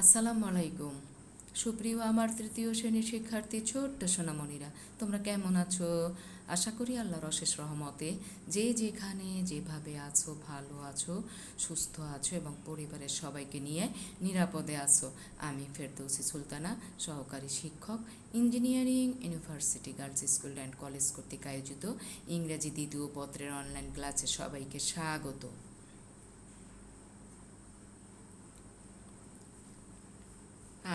আসসালামু আলাইকুম। সুপ্রিয় আমার তৃতীয় শ্রেণীর শিক্ষার্থী ছোট্ট সোনামণিরা, তোমরা কেমন আছো? আশা করি আল্লাহর অশেষ রহমতে যে যেখানে যেভাবে আছো ভালো আছো, সুস্থ আছো এবং পরিবারের সবাইকে নিয়ে নিরাপদে আছো। আমি ফেরদৌসি সুলতানা, সহকারী শিক্ষক, engineering university girls school and college কর্তৃক আয়োজিত ইংরেজি দ্বিতীয় পত্রের অনলাইন ক্লাসে সবাইকে স্বাগত।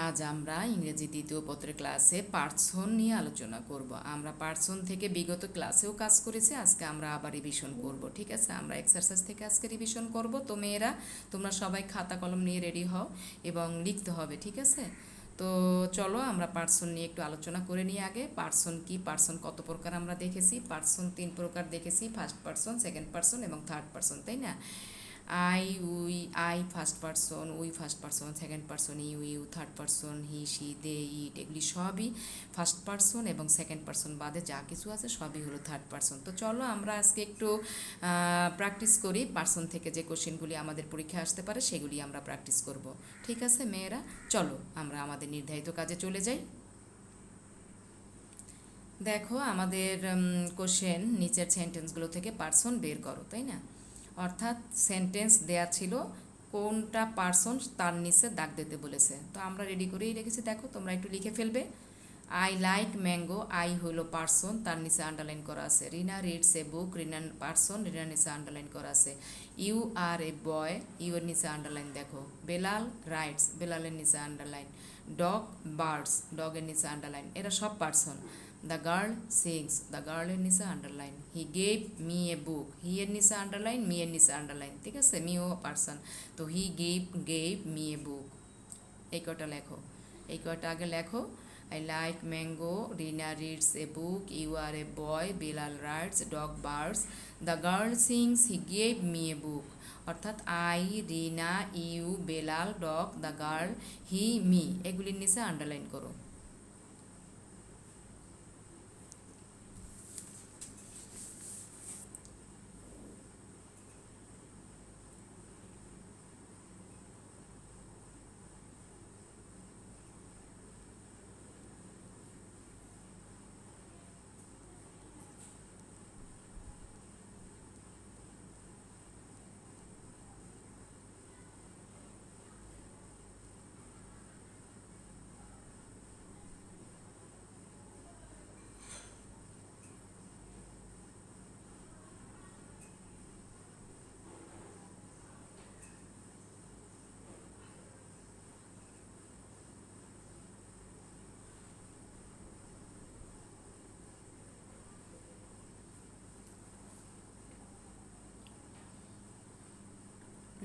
আজ আমরা ইংরেজি দ্বিতীয় পত্রের ক্লাসে পার্সন নিয়ে আলোচনা করব। আমরা পার্সন থেকে বিগত ক্লাসেও কাজ করেছি, আজকে আমরা আবার রিভিশন করব। ঠিক আছে, আমরা এক্সারসাইজ থেকে আজকে রিভিশন করব। তো মেয়েরা, তোমরা সবাই খাতা কলম নিয়ে রেডি হও এবং লিখতে হবে। ঠিক আছে, তো চলো আমরা পার্সন নিয়ে একটু আলোচনা করে নিই। আগে পার্সন কি, পার্সন কত প্রকার আমরা দেখেছি। পার্সন 3 প্রকার দেখেছি, ফার্স্ট পার্সন, সেকেন্ড পার্সন এবং থার্ড পার্সন, তাই না? I first person, we first person, second person you, third person he she they it, এগুলি সবই ফার্স্ট পার্সন এবং সেকেন্ড পার্সন বাদে যা কিছু আছে সবই হলো থার্ড পার্সন। তো চলো আমরা আজকে একটু প্র্যাকটিস করি। পার্সন থেকে যে কোশ্চেনগুলি আমাদের পরীক্ষায় আসতে পারে সেগুলি আমরা প্র্যাকটিস করব। ঠিক আছে মেয়েরা, চলো আমরা আমাদের নির্ধারিত কাজে চলে যাই। দেখো আমাদের কোশ্চেন, নিচের সেন্টেন্সগুলো থেকে পার্সন বের করো, তাই না? অর্থাৎ সেন্টেন্স দেয়া ছিল, কোনটা পার্সন তার নিচে দাগ দিতে বলেছে। তো আমরা রেডি করেই রেখেছি, দেখো তোমরা একটু লিখে ফেলবে। আই লাইক ম্যাঙ্গো, আই হলো পার্সন, তার নিচে আন্ডারলাইন করা আছে। রিনা রিডস এ বুক, রিনার পার্সন, রিনার নিচে আন্ডারলাইন করা আছে। You are a boy, your নিচে আন্ডারলাইন দেখো। বেলাল রাইটস, বেলালের নিচে আন্ডারলাইন। ডগ বার্ডস, ডগের নিচে আন্ডারলাইন। এরা সব person. The girl sings, the গার্লের নিচে underline. He gave me a book, he এর নিচে আন্ডারলাইন, মি এর নিচে আন্ডারলাইন। ঠিক আছে, মিও পার্সন। তো হি গেভ মি এ বুক। এই কটা লেখো, এই কটা আগে লেখো। I like mango, Rina reads a book, you are a boy, Belal writes, dog birds, the girl sings, he gave me a book. অর্থাৎ I, Rina, you, Belal, dog, the girl, he, me, এগুলির নিচে আন্ডারলাইন করো।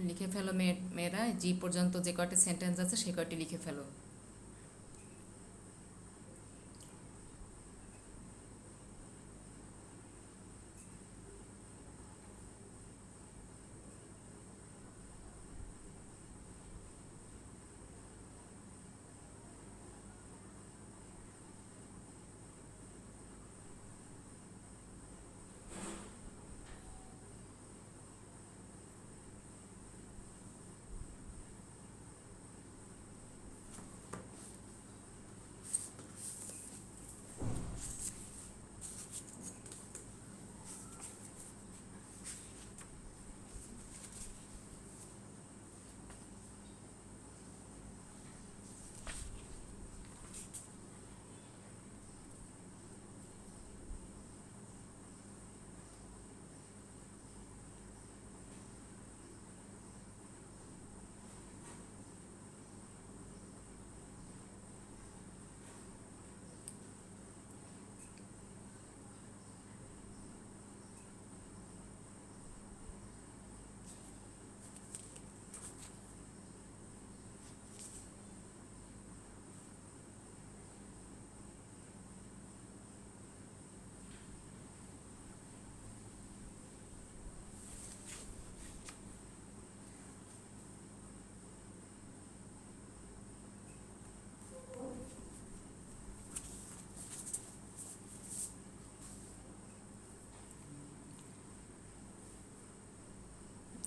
লিখে ফেলো মেয়েরা, জি পর্যন্ত যে কয়টি সেন্টেন্স আছে সে কয়টি লিখে ফেলো।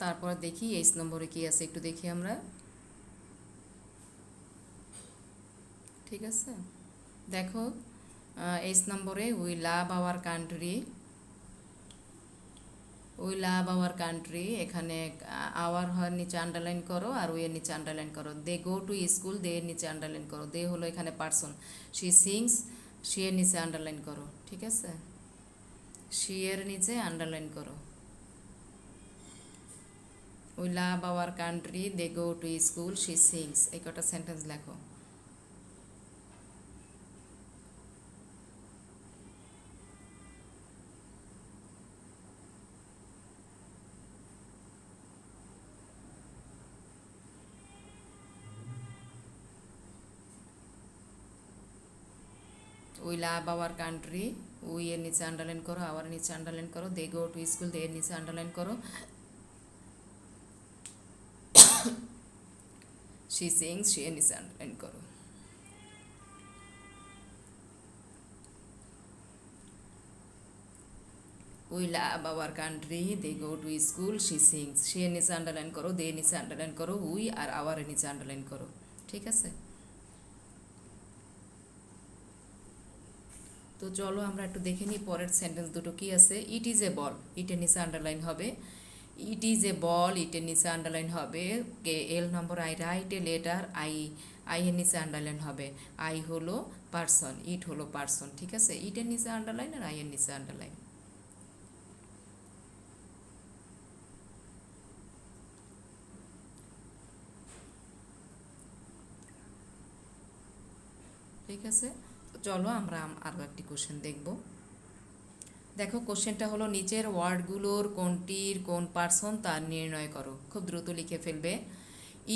তারপর দেখি 8 নম্বরে কি আছে, একটু দেখি আমরা। ঠিক আছে। দেখো 8 নম্বরে উই লাভ আওয়ার কান্ট্রি, এখানে আওয়ার হয় নিচে আন্ডারলাইন করো আর উই এর নিচে আন্ডারলাইন করো। দে গো টু স্কুল, দে এর নিচে আন্ডারলাইন করো। দে হলো এখানে পার্সন। শি সিংস, শি এর নিচে আন্ডারলাইন করো। ঠিক আছে, শি এর নিচে আন্ডারলাইন করো। We love our country, they go to school, she sings, এই কটা সেন্টেন্স লেখো। We love our country, we এর নিচে আন্ডারলাইন করো, আওয়ার নিচে আন্ডারলাইন করো। দে গো টু স্কুল, দে এর নিচে আন্ডারলাইন করো। শি সিংস, শি এর নিচে আন্ডারলাইন করো। We love our country, they go to school, she sings, she এর নিচে আন্ডারলাইন করো, দে এর নিচে আন্ডারলাইন করো, উই আর আওয়ার এর নিচে আন্ডারলাইন করো। ঠিক আছে, তো চলো আমরা একটু দেখে নিই পরের সেন্টেন্স দুটো কি আছে। ইট ইজ এ বল, ইটের নিচে আন্ডারলাইন হবে। ইট ইজ এ বল, ইটের নিচে আন্ডারলাইন হবে। কে এল number I write a letter, I এর নিচে আন্ডারলাইন হবে। আই হলো পার্সন, ইট হলো পার্সন। ঠিক আছে, ইটের নিচে আন্ডারলাইন আর আই এর নিচে আন্ডারলাইন। ঠিক আছে, তো চলো আমরা আরও একটি কোশ্চেন দেখব। দেখো কোশ্চেনটা হলো নিচের ওয়ার্ডগুলোর কোনটির কোন পার্সন তা নির্ণয় করো। খুব দ্রুত লিখে ফেলবে।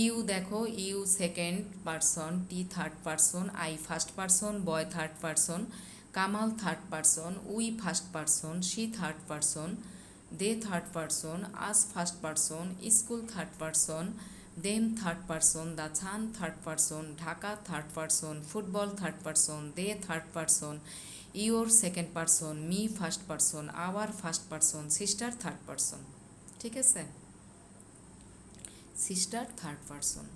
ইউ দেখো, you second person, tea third person, I first person, boy third person, Kamal third person, we first person, she third person, they third person, us first person, school third person, them third person, the sun third person, Dhaka third person, football third person, they third person, your second person, me first person, our first person, sister third person. ঠিক আছে, sister third person.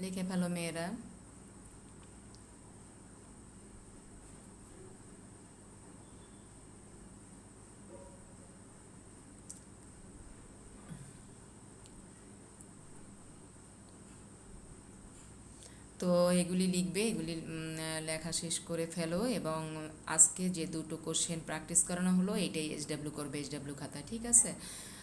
লিখে ফেলো মেয়েরা। তো এগুলি লিখবে, এগুলি লেখা শেষ করে ফেলো এবং আজকে যে দুটো কোশ্চেন প্র্যাকটিস করানো হলো এইটাই এইচডাব্লিউ করবে, এইচডাব্লিউ খাতা। ঠিক আছে,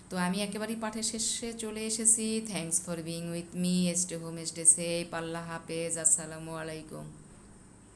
তো আমি একেবারেই পাঠের শেষে চলে এসেছি। Thanks for being with me. Stay home, stay safe. আল্লাহ হাফেজ, আসসালামু আলাইকুম।